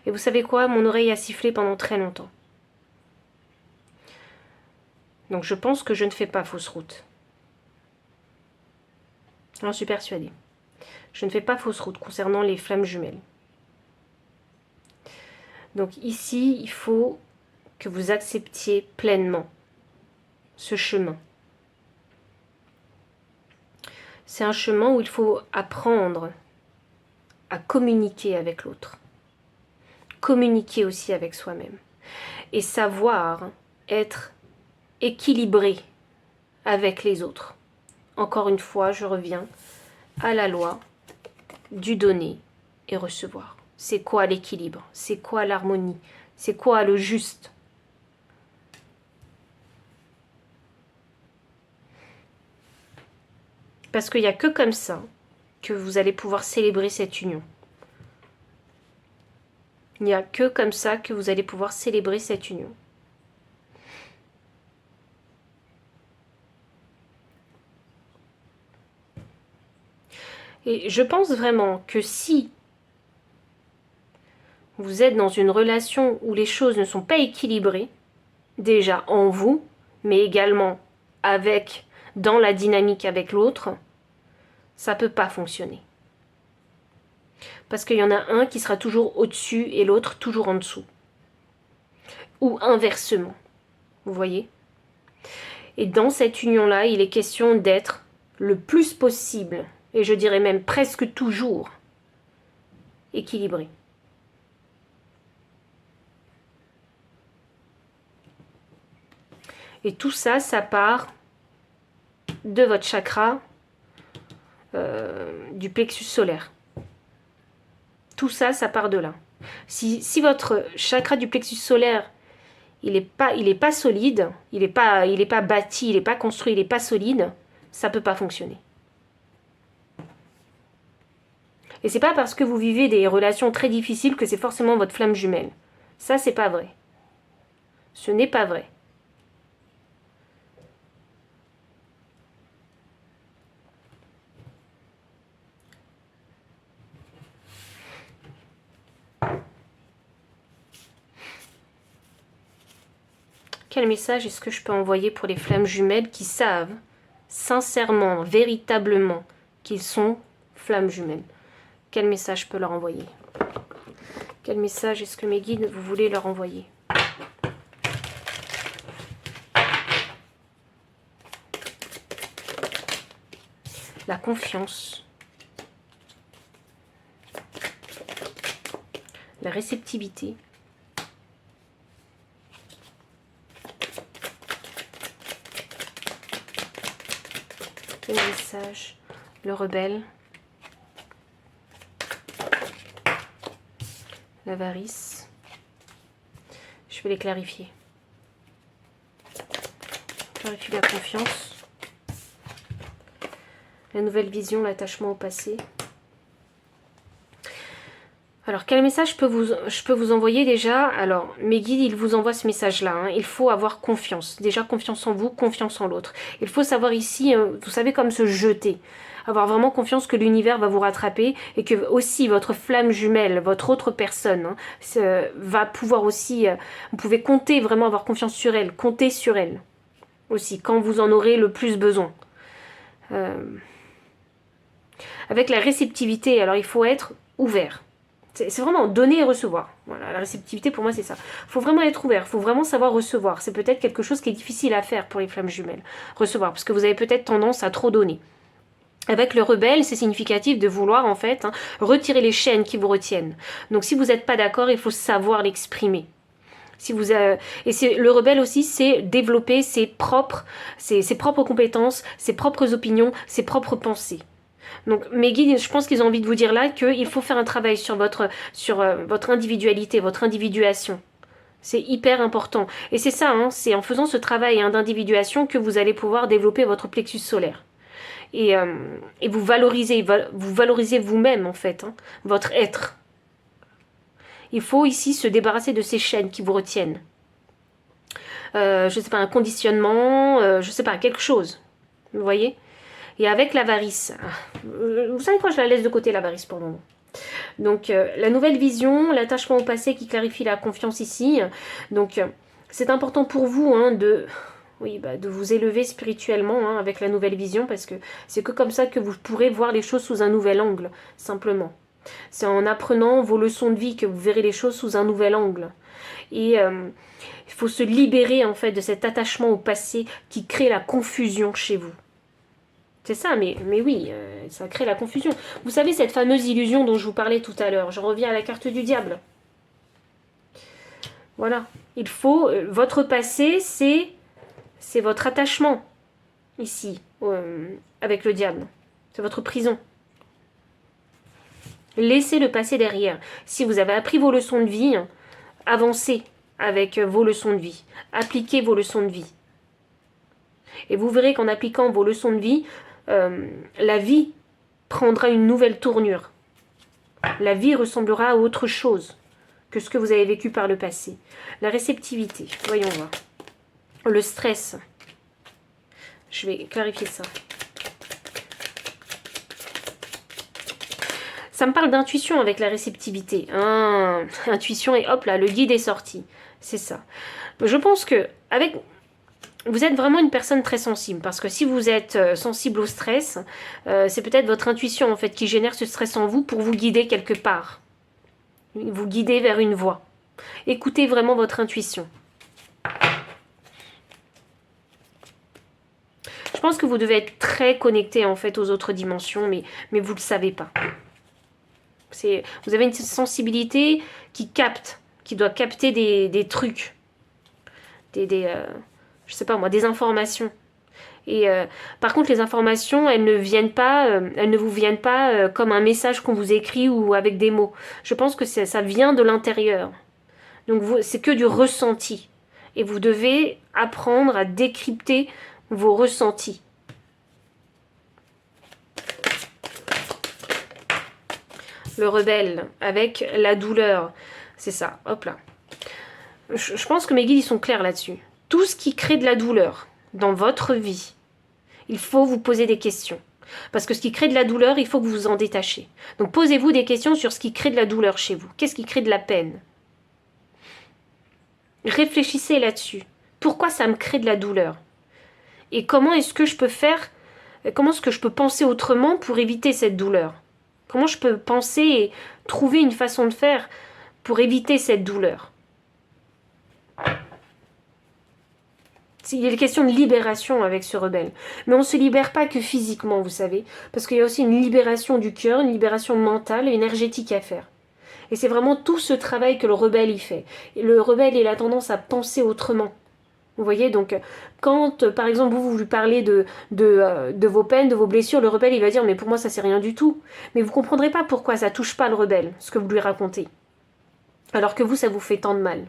Et vous savez quoi? Mon oreille a sifflé pendant très longtemps. Donc je pense que je ne fais pas fausse route. J'en suis persuadée. Je ne fais pas fausse route concernant les flammes jumelles. Donc ici, il faut que vous acceptiez pleinement ce chemin. C'est un chemin où il faut apprendre à communiquer avec l'autre. Communiquer aussi avec soi-même. Et savoir être équilibré avec les autres. Encore une fois, je reviens à la loi du donner et recevoir. C'est quoi l'équilibre? C'est quoi l'harmonie? C'est quoi le juste? Parce qu'il n'y a que comme ça que vous allez pouvoir célébrer cette union. Il n'y a que comme ça que vous allez pouvoir célébrer cette union. Et je pense vraiment que si vous êtes dans une relation où les choses ne sont pas équilibrées, déjà en vous, mais également dans la dynamique avec l'autre, ça ne peut pas fonctionner. Parce qu'il y en a un qui sera toujours au-dessus et l'autre toujours en dessous. Ou inversement. Vous voyez? Et dans cette union-là, il est question d'être le plus possible, et je dirais même presque toujours, équilibré. Et tout ça, ça part de votre chakra du plexus solaire. Tout ça, ça part de là. Si votre chakra du plexus solaire, il est pas solide, il est pas bâti, il n'est pas construit, il n'est pas solide, ça ne peut pas fonctionner. Et c'est pas parce que vous vivez des relations très difficiles que c'est forcément votre flamme jumelle. Ça, c'est pas vrai. Ce n'est pas vrai. Quel message est-ce que je peux envoyer pour les flammes jumelles qui savent sincèrement, véritablement qu'ils sont flammes jumelles? Quel message je peux leur envoyer? Quel message est-ce que mes guides, vous voulez leur envoyer? La confiance. La réceptivité. Le message, le rebelle, l'avarice. Je vais les clarifier. Clarifie la confiance, la nouvelle vision, l'attachement au passé. Alors, quel message je peux vous envoyer déjà? Alors, mes guides, ils vous envoient ce message-là. Hein. Il faut avoir confiance. Déjà, confiance en vous, confiance en l'autre. Il faut savoir ici, vous savez, comme se jeter. Avoir vraiment confiance que l'univers va vous rattraper et que aussi votre flamme jumelle, votre autre personne, hein, va pouvoir aussi... vous pouvez compter, vraiment avoir confiance sur elle, compter sur elle aussi, quand vous en aurez le plus besoin. Avec la réceptivité, alors il faut être ouvert. C'est vraiment donner et recevoir. Voilà, la réceptivité pour moi c'est ça. Il faut vraiment être ouvert, il faut vraiment savoir recevoir. C'est peut-être quelque chose qui est difficile à faire pour les flammes jumelles. Recevoir, parce que vous avez peut-être tendance à trop donner. Avec le rebelle, c'est significatif de vouloir en fait retirer les chaînes qui vous retiennent. Donc si vous n'êtes pas d'accord, il faut savoir l'exprimer. Si vous le rebelle aussi, c'est développer ses propres compétences, ses propres opinions, ses propres pensées. Donc mes guides, je pense qu'ils ont envie de vous dire là qu'il faut faire un travail sur votre individualité, votre individuation. C'est hyper important. Et c'est ça, hein, c'est en faisant ce travail d'individuation que vous allez pouvoir développer votre plexus solaire. Et vous valorisez vous-même en fait, hein, votre être. Il faut ici se débarrasser de ces chaînes qui vous retiennent. Je sais pas, un conditionnement, je sais pas, quelque chose. Vous voyez ? Et avec l'avarice, vous savez quoi, je la laisse de côté l'avarice pour le moment. Donc la nouvelle vision, l'attachement au passé qui clarifie la confiance ici. Donc c'est important pour vous hein, de vous élever spirituellement hein, avec la nouvelle vision parce que c'est que comme ça que vous pourrez voir les choses sous un nouvel angle, simplement. C'est en apprenant vos leçons de vie que vous verrez les choses sous un nouvel angle. Et il faut se libérer en fait de cet attachement au passé qui crée la confusion chez vous. C'est ça, mais oui, ça crée la confusion. Vous savez, cette fameuse illusion dont je vous parlais tout à l'heure, je reviens à la carte du diable. Voilà. Il faut, votre passé, c'est votre attachement, ici, avec le diable. C'est votre prison. Laissez le passé derrière. Si vous avez appris vos leçons de vie, avancez avec vos leçons de vie. Appliquez vos leçons de vie. Et vous verrez qu'en appliquant vos leçons de vie, la vie prendra une nouvelle tournure. La vie ressemblera à autre chose que ce que vous avez vécu par le passé. La réceptivité, voyons voir. Le stress. Je vais clarifier ça. Ça me parle d'intuition avec la réceptivité. Intuition et hop là, le guide est sorti. C'est ça. Je pense que vous êtes vraiment une personne très sensible, parce que si vous êtes sensible au stress, c'est peut-être votre intuition en fait qui génère ce stress en vous pour vous guider quelque part. Vous guider vers une voie. Écoutez vraiment votre intuition. Je pense que vous devez être très connecté en fait aux autres dimensions, mais vous ne le savez pas. Vous avez une sensibilité qui capte, qui doit capter des trucs, je sais pas moi, des informations. Et par contre, les informations, elles ne vous viennent pas comme un message qu'on vous écrit ou avec des mots. Je pense que ça vient de l'intérieur. Donc c'est que du ressenti. Et vous devez apprendre à décrypter vos ressentis. Le rebelle, avec la douleur. C'est ça, hop là. Je pense que mes guides, ils sont clairs là-dessus. Tout ce qui crée de la douleur dans votre vie, il faut vous poser des questions. Parce que ce qui crée de la douleur, il faut que vous vous en détachiez. Donc posez-vous des questions sur ce qui crée de la douleur chez vous. Qu'est-ce qui crée de la peine? Réfléchissez là-dessus. Pourquoi ça me crée de la douleur? Et comment est-ce que je peux faire, comment est-ce que je peux penser autrement pour éviter cette douleur? Comment je peux penser et trouver une façon de faire pour éviter cette douleur? Il y a une question de libération avec ce rebelle. Mais on ne se libère pas que physiquement, vous savez. Parce qu'il y a aussi une libération du cœur, une libération mentale et énergétique à faire. Et c'est vraiment tout ce travail que le rebelle y fait. Et le rebelle, il a tendance à penser autrement. Vous voyez, donc quand par exemple vous lui parlez de vos peines, de vos blessures, le rebelle il va dire mais pour moi ça c'est rien du tout. Mais vous ne comprendrez pas pourquoi ça touche pas le rebelle, ce que vous lui racontez. Alors que vous, ça vous fait tant de mal.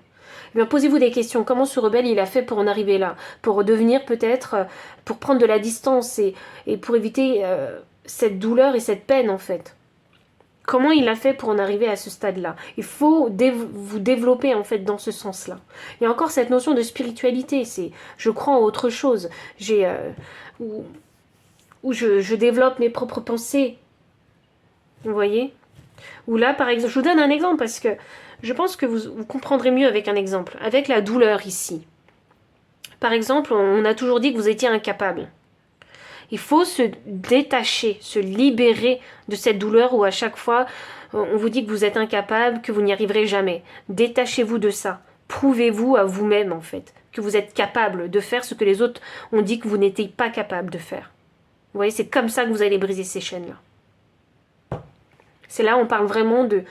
Eh bien, posez-vous des questions. Comment ce rebelle il a fait pour en arriver là? Pour devenir peut-être, pour prendre de la distance et pour éviter cette douleur et cette peine en fait. Comment il a fait pour en arriver à ce stade-là? Il faut vous développer en fait dans ce sens-là. Il y a encore cette notion de spiritualité. C'est, je crois en autre chose. Où je développe mes propres pensées. Vous voyez? Ou là, par exemple, je vous donne un exemple parce que je pense que vous comprendrez mieux avec un exemple. Avec la douleur ici. Par exemple, on a toujours dit que vous étiez incapable. Il faut se détacher, se libérer de cette douleur où à chaque fois on vous dit que vous êtes incapable, que vous n'y arriverez jamais. Détachez-vous de ça. Prouvez-vous à vous-même en fait que vous êtes capable de faire ce que les autres ont dit que vous n'étiez pas capable de faire. Vous voyez, c'est comme ça que vous allez briser ces chaînes-là. C'est là où on parle vraiment de,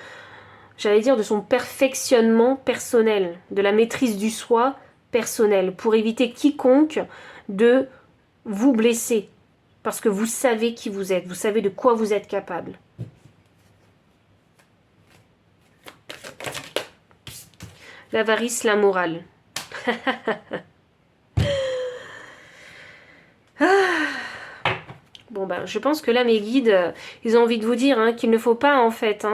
j'allais dire, de son perfectionnement personnel, de la maîtrise du soi personnel, pour éviter quiconque de vous blesser. Parce que vous savez qui vous êtes, vous savez de quoi vous êtes capable. L'avarice, la morale. Bon ben, je pense que là mes guides, ils ont envie de vous dire qu'il ne faut pas en fait,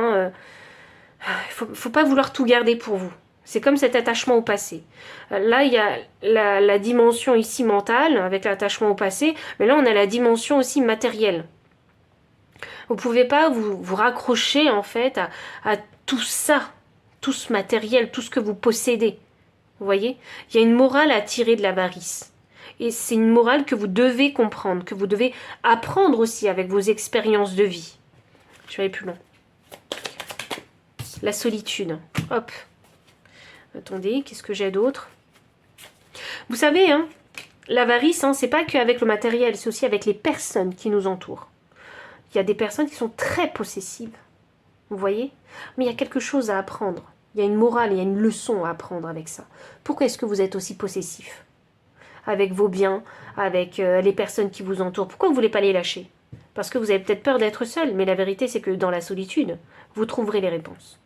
faut pas vouloir tout garder pour vous. C'est comme cet attachement au passé. Là, il y a la dimension ici mentale, avec l'attachement au passé, mais là, on a la dimension aussi matérielle. Vous ne pouvez pas vous raccrocher, en fait, à tout ça, tout ce matériel, tout ce que vous possédez. Vous voyez? Il y a une morale à tirer de l'avarice. Et c'est une morale que vous devez comprendre, que vous devez apprendre aussi avec vos expériences de vie. Je vais aller plus loin. La solitude. Hop. Attendez, qu'est-ce que j'ai d'autre? Vous savez, l'avarice, c'est pas qu'avec le matériel, c'est aussi avec les personnes qui nous entourent. Il y a des personnes qui sont très possessives. Vous voyez? Mais il y a quelque chose à apprendre. Il y a une morale, il y a une leçon à apprendre avec ça. Pourquoi est-ce que vous êtes aussi possessif? Avec vos biens, avec les personnes qui vous entourent. Pourquoi vous ne voulez pas les lâcher? Parce que vous avez peut-être peur d'être seul, mais la vérité, c'est que dans la solitude, vous trouverez les réponses.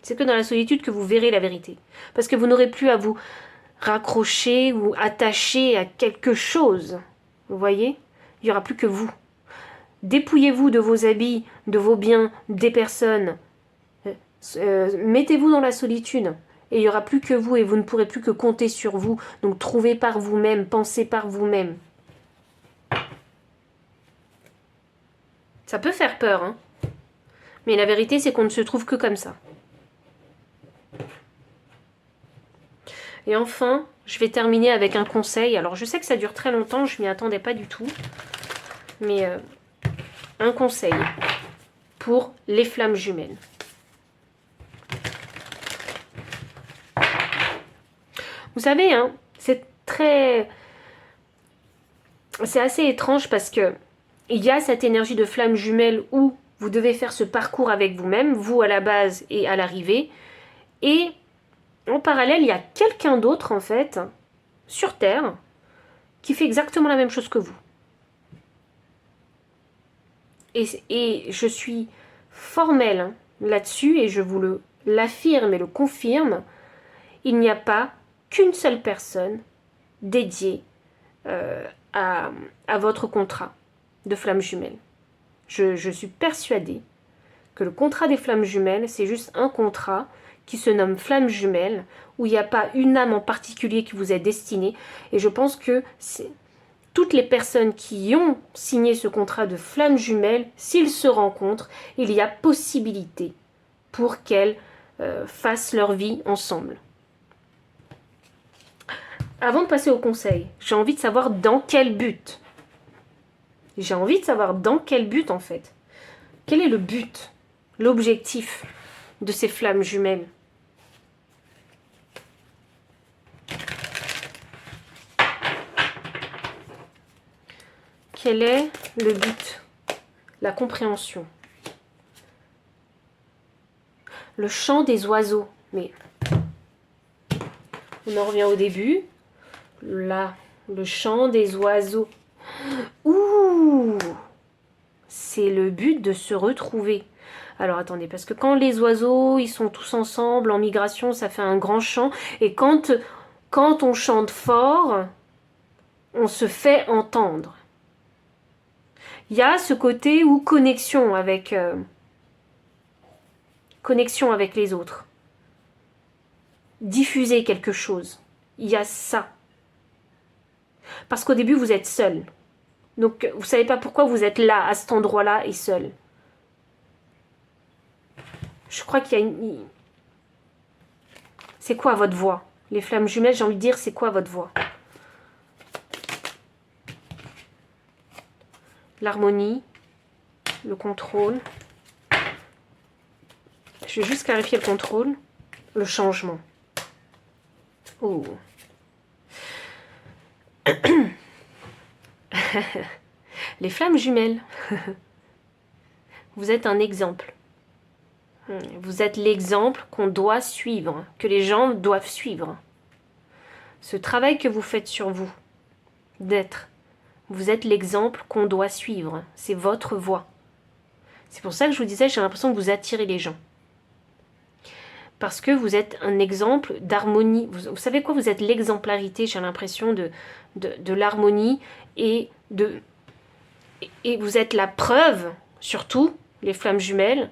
C'est que dans la solitude que vous verrez la vérité. Parce que vous n'aurez plus à vous raccrocher ou attacher à quelque chose. Vous voyez? Il n'y aura plus que vous. Dépouillez-vous de vos habits, de vos biens, des personnes. Mettez-vous dans la solitude. Et il n'y aura plus que vous et vous ne pourrez plus que compter sur vous. Donc trouvez par vous-même, pensez par vous-même. Ça peut faire peur, Mais la vérité, c'est qu'on ne se trouve que comme ça. Et enfin, je vais terminer avec un conseil. Alors, je sais que ça dure très longtemps, je m'y attendais pas du tout. Mais un conseil pour les flammes jumelles. Vous savez, hein, c'est assez étrange parce que il y a cette énergie de flamme jumelle où vous devez faire ce parcours avec vous-même, vous à la base et à l'arrivée. Et en parallèle, il y a quelqu'un d'autre, en fait, sur Terre, qui fait exactement la même chose que vous. Et je suis formelle hein, là-dessus, et je vous l'affirme et le confirme, il n'y a pas qu'une seule personne dédiée à votre contrat de flamme jumelle. Je suis persuadée que le contrat des flammes jumelles, c'est juste un contrat qui se nomme flamme jumelle, où il n'y a pas une âme en particulier qui vous est destinée. Et je pense que toutes les personnes qui ont signé ce contrat de flamme jumelle, s'ils se rencontrent, il y a possibilité pour qu'elles fassent leur vie ensemble. Avant de passer au conseil, j'ai envie de savoir dans quel but. J'ai envie de savoir dans quel but en fait. Quel est le but, l'objectif de ces flammes jumelles? Quel est le but? La compréhension. Le chant des oiseaux. Mais on en revient au début. Là, le chant des oiseaux. Ouh! C'est le but de se retrouver. Alors attendez, parce que quand les oiseaux, ils sont tous ensemble en migration, ça fait un grand chant. Et quand on chante fort, on se fait entendre. Il y a ce côté où connexion avec les autres. Diffuser quelque chose. Il y a ça. Parce qu'au début, vous êtes seul. Donc, vous ne savez pas pourquoi vous êtes là, à cet endroit-là, et seul. Je crois qu'il y a une... C'est quoi votre voix? Les flammes jumelles, j'ai envie de dire, c'est quoi votre voix? L'harmonie, le contrôle. Je vais juste clarifier le contrôle. Le changement. Oh. Les flammes jumelles. Vous êtes un exemple. Vous êtes l'exemple qu'on doit suivre, que les gens doivent suivre. Ce travail que vous faites sur vous, d'être, vous êtes l'exemple qu'on doit suivre. C'est votre voie. C'est pour ça que je vous disais, j'ai l'impression que vous attirez les gens. Parce que vous êtes un exemple d'harmonie. Vous savez quoi? Vous êtes l'exemplarité, j'ai l'impression, de l'harmonie et vous êtes la preuve, surtout, les flammes jumelles,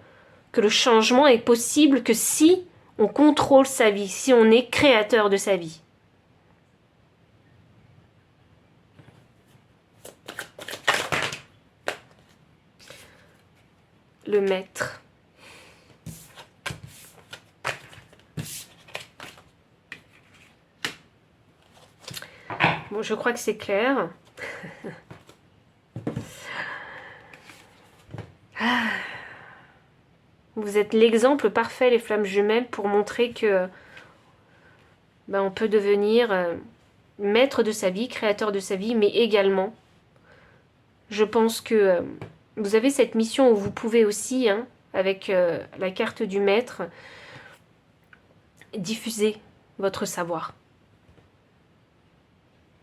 que le changement est possible que si on contrôle sa vie, si on est créateur de sa vie. Le maître. Bon, je crois que c'est clair. Vous êtes l'exemple parfait, les flammes jumelles, pour montrer que on peut devenir maître de sa vie, créateur de sa vie, mais également, je pense que vous avez cette mission où vous pouvez aussi, hein, avec la carte du maître, diffuser votre savoir.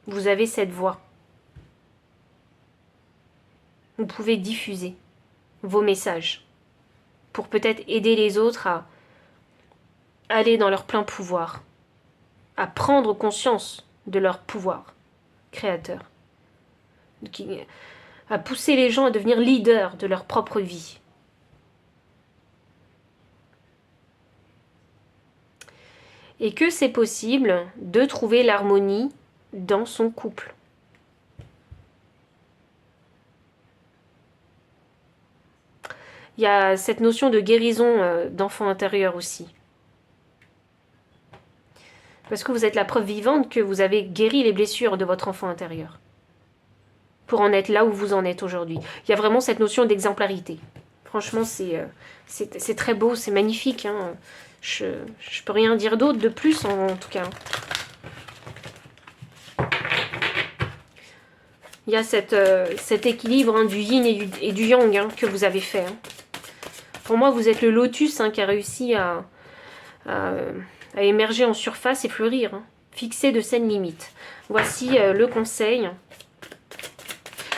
Vous avez cette voix. Vous pouvez diffuser vos messages pour peut-être aider les autres à aller dans leur plein pouvoir, à prendre conscience de leur pouvoir créateur, à pousser les gens à devenir leaders de leur propre vie. Et que c'est possible de trouver l'harmonie dans son couple. Il y a cette notion de guérison d'enfant intérieur aussi. Parce que vous êtes la preuve vivante que vous avez guéri les blessures de votre enfant intérieur. Pour en être là où vous en êtes aujourd'hui. Il y a vraiment cette notion d'exemplarité. Franchement, c'est très beau, c'est magnifique. Hein. Je peux rien dire d'autre de plus en tout cas. Il y a cet équilibre hein, du yin et du yang hein, que vous avez fait. Hein. Pour moi, vous êtes le lotus hein, qui a réussi à émerger en surface et fleurir. Hein. Fixer de saines limites. Voici le conseil.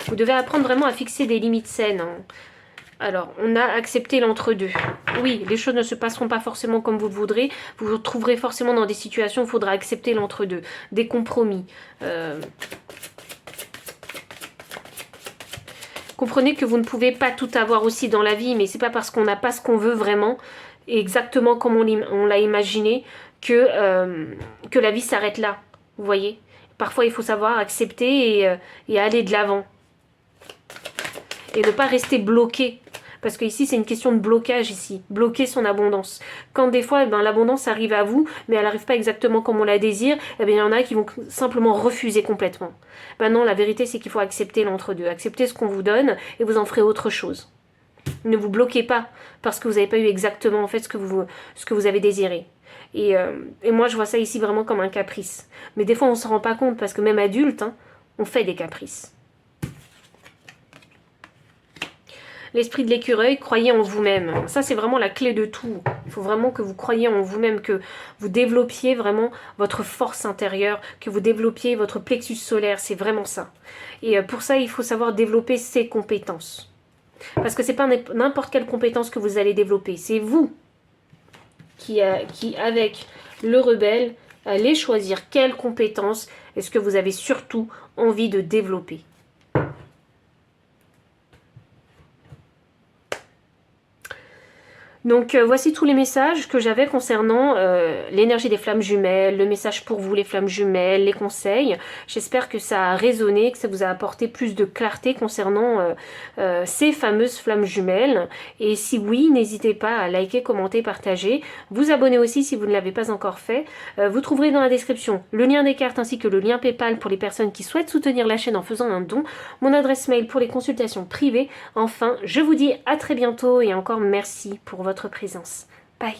Vous devez apprendre vraiment à fixer des limites saines. Hein. Alors, on a accepté l'entre-deux. Oui, les choses ne se passeront pas forcément comme vous le voudrez. Vous vous retrouverez forcément dans des situations où il faudra accepter l'entre-deux. Des compromis. Comprenez que vous ne pouvez pas tout avoir aussi dans la vie, mais c'est pas parce qu'on n'a pas ce qu'on veut vraiment, exactement comme on l'a imaginé, que la vie s'arrête là. Vous voyez ? Parfois, il faut savoir accepter et aller de l'avant. Et ne pas rester bloqué. Parce que ici, c'est une question de blocage ici. Bloquer son abondance. Quand des fois, l'abondance arrive à vous, mais elle n'arrive pas exactement comme on la désire, il y en a qui vont simplement refuser complètement. Non, la vérité, c'est qu'il faut accepter l'entre-deux. Accepter ce qu'on vous donne et vous en ferez autre chose. Ne vous bloquez pas parce que vous n'avez pas eu exactement en fait ce que vous avez désiré. Et moi, je vois ça ici vraiment comme un caprice. Mais des fois, on ne se rend pas compte parce que même adulte, hein, on fait des caprices. L'esprit de l'écureuil, croyez en vous-même. Ça, c'est vraiment la clé de tout. Il faut vraiment que vous croyiez en vous-même, que vous développiez vraiment votre force intérieure, que vous développiez votre plexus solaire. C'est vraiment ça. Et pour ça, il faut savoir développer ses compétences. Parce que c'est pas n'importe quelle compétence que vous allez développer. C'est vous qui, avec le rebelle, allez choisir quelle compétence est-ce que vous avez surtout envie de développer. Donc voici tous les messages que j'avais concernant l'énergie des flammes jumelles, le message pour vous les flammes jumelles, les conseils. J'espère que ça a résonné, que ça vous a apporté plus de clarté concernant ces fameuses flammes jumelles. Et si oui, n'hésitez pas à liker, commenter, partager. Vous abonner aussi si vous ne l'avez pas encore fait. Vous trouverez dans la description le lien des cartes ainsi que le lien PayPal pour les personnes qui souhaitent soutenir la chaîne en faisant un don. Mon adresse mail pour les consultations privées. Enfin, je vous dis à très bientôt et encore merci pour votre présence. Bye.